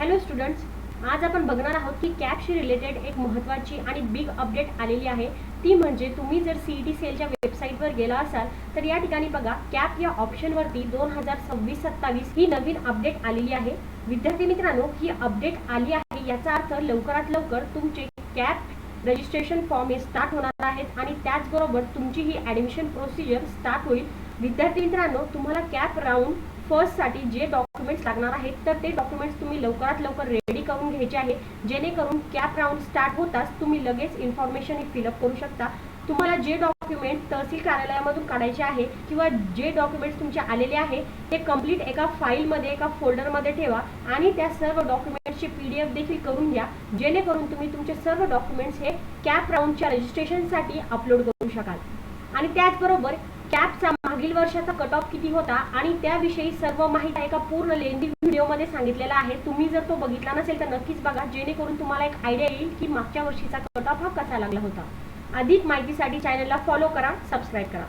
Hello students, आज आपण बघणार आहोत की कॅपशी रिलेटेड एक महत्त्वाची आणि बिग अपडेट आलेली आहे। ती म्हणजे तुम्ही जर सीईटी सेलच्या वेबसाईटवर गेला असाल तर या ठिकाणी बघा कॅप या ऑप्शनवरती 2026-27 ही नवीन अपडेट आलेली आहे। विद्यार्थी मित्रांनो, ही अपडेट आली आहे याचा अर्थ लवकरात लवकर तुमचे कॅप रजिस्ट्रेशन फॉर्म हे स्टार्ट होणार आहेत आणि त्याचबरोबर तुमची ही ॲडमिशन प्रोसिजर स्टार्ट होईल। विद्यार्थी मित्रांनो, तुम्हाला कॅप राऊंड फर्स्टसाठी जे डॉक्युमेंट्स लागणार आहेत तर ते डॉक्युमेंट्स तुम्ही लवकरात लवकर रेडी करून घ्यायचे आहे, जेणेकरून कॅप राऊंड स्टार्ट होताच तुम्ही लगेच इन्फॉर्मेशन ही फिलअप करू शकता। तुम्हाला जे डॉक्युमेंट तहसील कार्यालयामधून काढायचे आहे किंवा जे डॉक्युमेंट्स तुमचे आलेले आहे ते कंप्लीट एका फाईलमध्ये एका फोल्डरमध्ये ठेवा आणि त्या सर्व डॉक्युमेंट्सची PDF देखील करून घ्या, जेणेकरून तुम्ही तुमचे सर्व डॉक्युमेंट्स हे कॅप राऊंडच्या रजिस्ट्रेशनसाठी अपलोड करू शकाल। आणि त्याचबरोबर कॅपचा मागील वर्षाचा कट ऑफ किती होता आणि त्याविषयी सर्व माहिती एका पूर्ण लेंदी व्हिडिओमध्ये सांगितलेला आहे। तुम्ही जर तो बघितला नसेल तर नक्कीच बघा, जेणेकरून तुम्हाला एक आयडिया येईल की मागच्या वर्षीचा कट ऑफ हा कसा लागला होता। अधिक माहितीसाठी चॅनलला फॉलो करा, सबस्क्राईब करा।